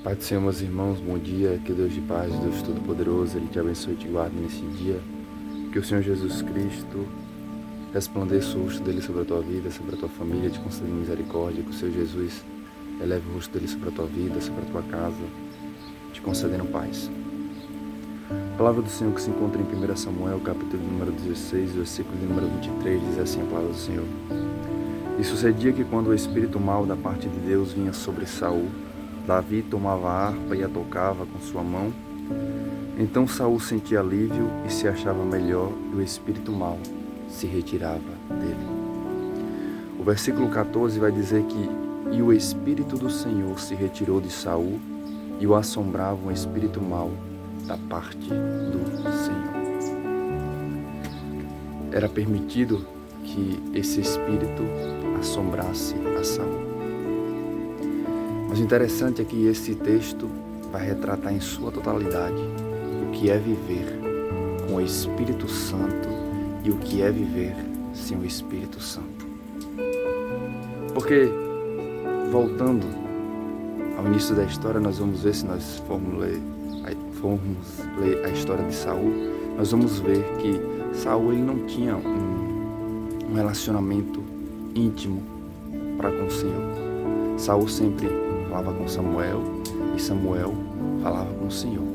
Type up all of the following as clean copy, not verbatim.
Pai do Senhor, meus irmãos, bom dia. Que Deus de paz, Deus Todo-Poderoso, Ele te abençoe e te guarde nesse dia. Que o Senhor Jesus Cristo resplandeça o rosto dele sobre a tua vida, sobre a tua família, te conceda misericórdia. Que o Senhor Jesus eleve o rosto dele sobre a tua vida, sobre a tua casa, te concedendo paz. A palavra do Senhor que se encontra em 1 Samuel, capítulo número 16, versículo número 23, diz assim a palavra do Senhor. E sucedia que quando o espírito mau da parte de Deus vinha sobre Saul, Davi tomava a harpa e a tocava com sua mão. Então Saul sentia alívio e se achava melhor, e o espírito mau se retirava dele. O versículo 14 vai dizer que e o espírito do Senhor se retirou de Saul, e o assombrava um espírito mau da parte do Senhor. Era permitido que esse espírito assombrasse a Saul. Mas o interessante é que esse texto vai retratar em sua totalidade o que é viver com o Espírito Santo e o que é viver sem o Espírito Santo. Porque, voltando ao início da história, nós vamos ver, se nós formos ler a história de Saul, nós vamos ver que Saul ele não tinha um relacionamento íntimo para com o Senhor. Saul sempre falava com Samuel e Samuel falava com o Senhor.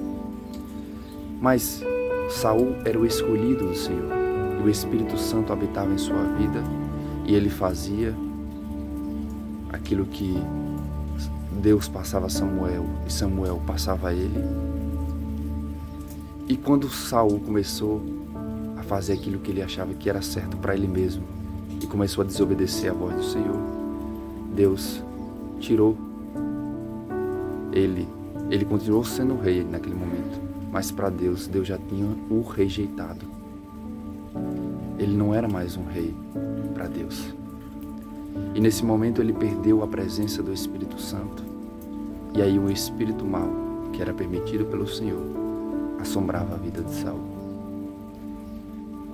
Mas Saul era o escolhido do Senhor e o Espírito Santo habitava em sua vida e ele fazia aquilo que Deus passava a Samuel e Samuel passava a ele. E quando Saul começou a fazer aquilo que ele achava que era certo para ele mesmo e começou a desobedecer à voz do Senhor, Deus tirou ele. Ele continuou sendo rei naquele momento, mas para Deus já tinha o rejeitado. Ele não era mais um rei para Deus. E nesse momento ele perdeu a presença do Espírito Santo. E aí o espírito mau, que era permitido pelo Senhor, assombrava a vida de Saul.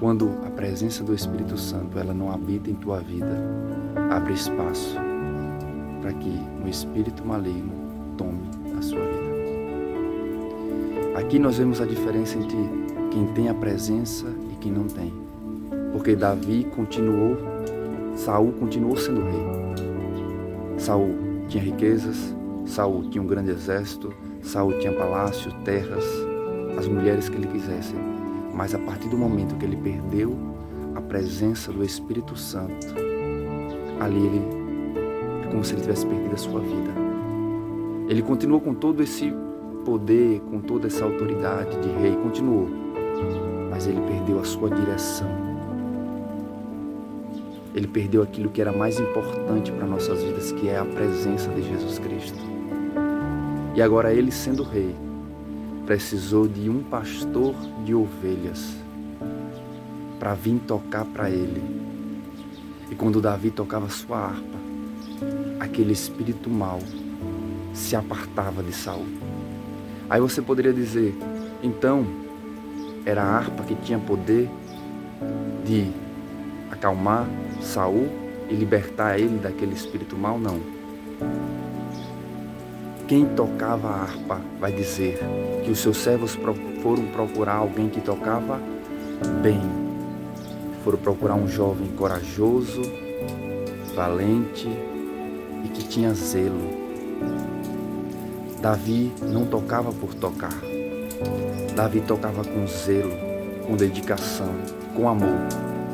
Quando a presença do Espírito Santo ela não habita em tua vida, abre espaço para que um espírito maligno tome a sua vida. Aqui nós vemos a diferença entre quem tem a presença e quem não tem. Porque Saul continuou sendo rei. Saul tinha riquezas, Saul tinha um grande exército, Saul tinha palácio, terras, as mulheres que ele quisesse. Mas a partir do momento que ele perdeu a presença do Espírito Santo, ali é como se ele tivesse perdido a sua vida. Ele continuou com todo esse poder, com toda essa autoridade de rei, continuou, mas ele perdeu a sua direção. Ele perdeu aquilo que era mais importante para nossas vidas, que é a presença de Jesus Cristo. E agora ele, sendo rei, precisou de um pastor de ovelhas para vir tocar para ele. E quando Davi tocava sua harpa, aquele espírito mau se apartava de Saul. Aí você poderia dizer, então, era a harpa que tinha poder de acalmar Saul e libertar ele daquele espírito mau? Não. Quem tocava a harpa vai dizer que os seus servos foram procurar alguém que tocava bem. Foram procurar um jovem corajoso, valente e que tinha zelo. Davi não tocava por tocar. Davi tocava com zelo, com dedicação, com amor.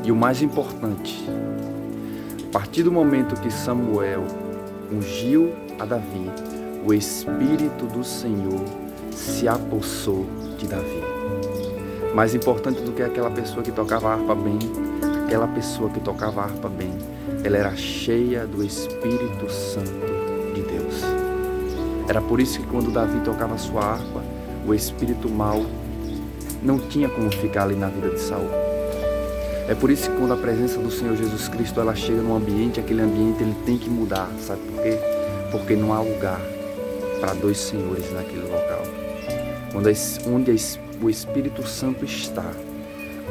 E o mais importante, a partir do momento que Samuel ungiu a Davi, o Espírito do Senhor se apossou de Davi. Mais importante do que aquela pessoa que tocava a harpa bem, aquela pessoa que tocava a harpa bem, ela era cheia do Espírito Santo de Deus. Era por isso que quando Davi tocava a sua harpa, o espírito mau não tinha como ficar ali na vida de Saul. É por isso que quando a presença do Senhor Jesus Cristo ela chega num ambiente, aquele ambiente ele tem que mudar. Sabe por quê? Porque não há lugar para dois senhores naquele local. Onde o Espírito Santo está,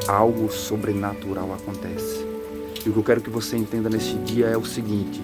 algo sobrenatural acontece. E o que eu quero que você entenda neste dia é o seguinte: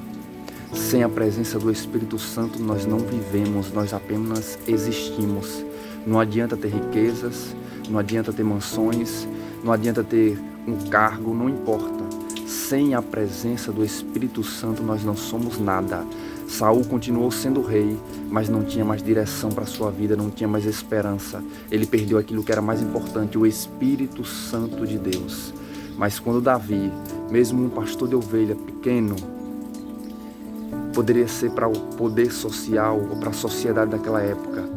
Sem a presença do Espírito Santo, nós não vivemos, nós apenas existimos. Não adianta ter riquezas, não adianta ter mansões, não adianta ter um cargo, não importa. Sem a presença do Espírito Santo, nós não somos nada. Saul continuou sendo rei, mas não tinha mais direção para a sua vida, não tinha mais esperança. Ele perdeu aquilo que era mais importante, o Espírito Santo de Deus. Mas quando Davi, mesmo um pastor de ovelha pequeno, poderia ser para o poder social ou para a sociedade daquela época,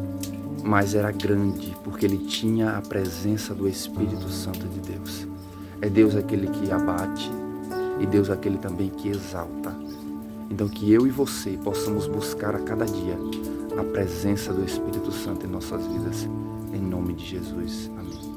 mas era grande, porque ele tinha a presença do Espírito Santo de Deus. É Deus aquele que abate e Deus aquele também que exalta. Então que eu e você possamos buscar a cada dia a presença do Espírito Santo em nossas vidas. Em nome de Jesus. Amém.